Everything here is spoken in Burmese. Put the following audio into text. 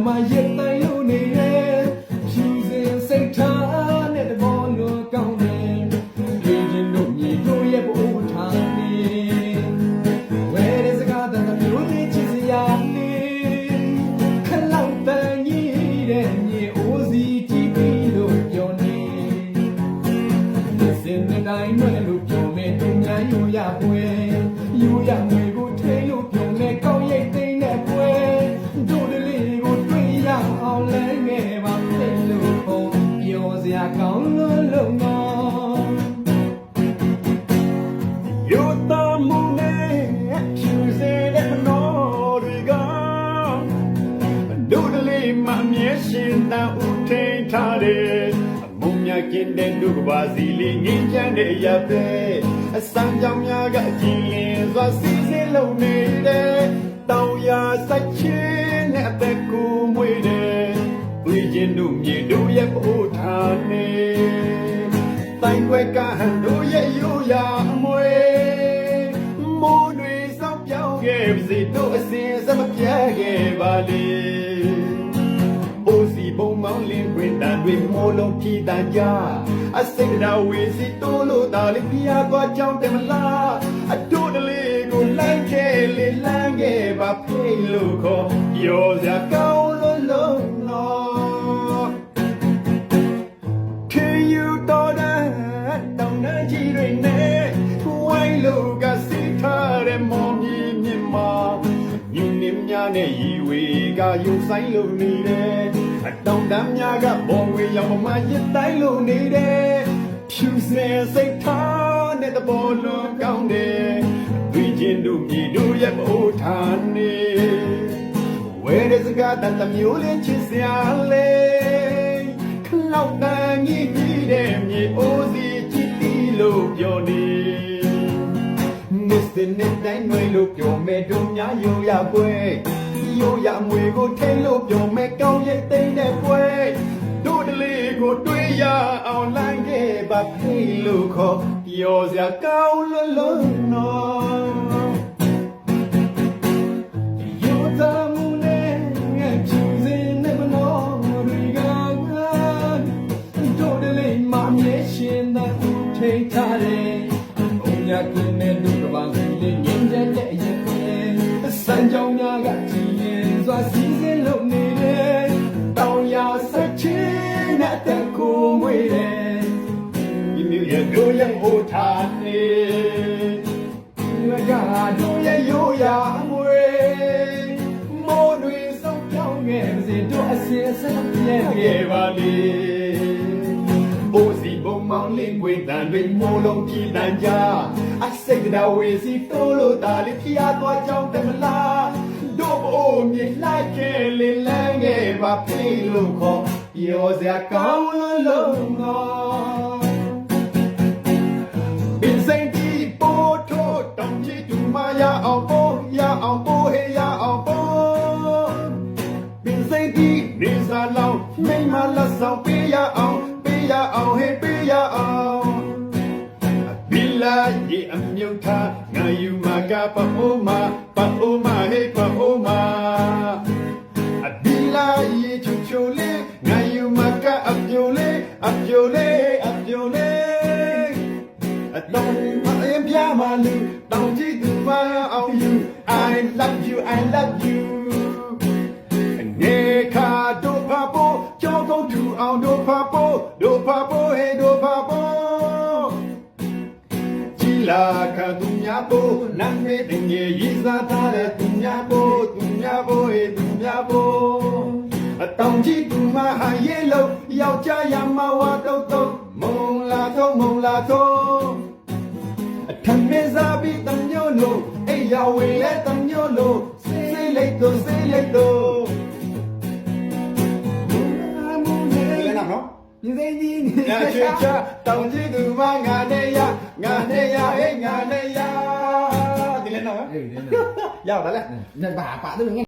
မှာရက်တိုင်းလို့နေတယ်ဖြူစင်စိတ်ထားနဲ့တဘောလိုကောင်းတယ်လူချင်းတို့မြေတို့ရဲ့ဘိုးထားနေဝဲတဲ့စကားတန်မျိုးလေးချစ်စရာနေခလောက်တန်ကြီးတဲ့မြေအိုးစီကြည့်ပြီးလို့ပြောနေစင်တဲ့တိုင်းနဲ့လို့ပြောမယ်သူများယူရပွဲယူရငွေကိုထိလို့ပြောမယ်ကောင်းရိတ်သိမ်းတဲ့ပွဲတို့တလေးကိုတွေ့ရအောင်လဲငယ်ပါဖြစ်လို့ပေါ့ပြောစရာကောင်းလို့လုံးတော့ယူတော်မူနဲ့ဖြူစေတဲ့နော်တွေကတို့တလေးမှမျက်ရှင်သာဦးထိန်ထားတယ်မုံမြကင်းတဲ့ဒုက္ခပါစီလေးငင်းချမ်းတဲ့ရပ်ပဲအစံကြောင့်များကအကြည်လင်စွာစီစဉ်လုံနေတယ်တောင်ရစိုက်ချင်းနဲ့အသက်ကိုမွေးတယ်တွေ့ချင်းတို့မြေတို့ရဲ့ပို့ထားနေတိုင်းွက်ကဟန်တို့ရဲ့ရိုးရာအမွေမိုးတွေစောက်ပြောင်းခဲ့စီတို့အစင်စမပြတ်ခဲ့ပါလေဘုံမောင်းလင်းခွင်တန်တွေမိုးလုံးဖြီးတန်ကြအစိတ်တော်ဝေစီတိုးလို့တာလေးပြာသွားကြောင်းတယ်မလားအတို့တလေးကိုလိုက်ခဲ့လေလမ်းခဲ့ပါဖိလို့ခေါ်ပြောစရာကောင်းလို့လုံးတော့ခေယူတော်တဲ့တောင်းတကြီးတွေနဲ့ဝိုင်းလို့ကစီထားတဲ့မော်မြည်မြင်မှာညင်နေများနဲ့ရီဝေကယူဆိုင်လို့နေတယ်အတောင်တမ်းများကဘောင်ဝေရောက်မှရစ်တိုင်းလို့နေတယ်ဖြူစင်စိတ်ထားနဲ့တဘောလုံးကောင်းတယ်တွေ့ချင်းတို့မြေတို့ရဲ့ဘိုးထားနေဝဲတဲ့စကားတန်တမျိုးလေးချစ်စရာလေခလောက်တန်ကြီးပြီးတဲ့မြေအိုးစီကြည့်ပြီးလို့ပြောနေနေ့တိုင်းငွေလို့ပြောမယ်တို့များယူရပွဲယူရမွေကိုထိလို့ပြောမယ်ကောင်းရိတ်သိမ်းတဲ့ပွဲတို့တလေးကိုတွေ့ရအောင်လိုင်းခဲ့ပါဖိလို့ခေါ်ပြောစရာကောင်းလို့လုံးတော့ယူသားမှုနဲ့ငါချူစင်နဲ့မနောရီကတို့တလေးမမြဲရှင်သာထိထားတယ်ဘုံညာကင်းတဲ့ဒုက္ခပါစီလေးငင်းတဲ့ရဲ့စံကြောင်းများကကြည်ရင်စွာစီစဉ်လုပ်နေတယ်တောင်ရဆက်ချင်းနဲ့တကူမွေတယ်ဒီမျိုးရဲ့တို့ရဲ့ဟိုထားနေငါကတို့ရဲ့ရိုးရာမွေမိုးတွေစောင်းပြောင်းငယ်စေတို့အစင်ဆက်ပြဲခဲ့ပါလေဘိုးစီဘုံမောင်လင်းခွေတန်တွေမိုးလုံးကြည်တန်ကြအစိတ်တော်ဝေစီတိုးလို့တာလေးဖျားသွားကြောင်းတယ်မလားတို့ဘိုးမြေလိုက်ခဲ့လေလန်းခဲ့ပါဖိလို့ခေါ်ပြောစရာကောင်းလို့လုံးတော့ပင်စိတ်ဒီပို့ထိုးတောင်းချစ်သူမရအောင်ပို့ရအောင်ပို့ဟေးရအောင်ပို့ပင်စိတ်ဒီနေစားလောင်းမိမလက်ဆောင်ပေးရအောင်ဟေးပေးရအောင်ဘီလာရေအမြုပ်ထားငါယူမကပအိုးမဟေးပအိုးမအဘီလာရေချူချူလေးငါယူမကအပြိုလေးအတောင်းမအင်းပြမလူတောင်းကြည့်သူမအောင် you I love you နေခါတို့ဖဖို့ကြောက်ကုန်သူအောင်တို့ဖဖို့ဟေးတို့ဖဖို့ကြည်လာခါသူများဖို့နမ်းမေးတဲ့ငယ်ရေးစားထားတဲ့သူများဖို့ဟေးသူများဖို့အတောင်ကြီးသူမဟာရဲလို့ယောက်ျားရမဝါတုတ်မုံလာတော့အထမေးစားပြီးတမျိုးလို့အိယာဝေလဲတမျိုးလို့စေးလိုက်တော့你在你去家当起头发俺的呀，嘿俺的呀，你来哪？要得了，那把都能。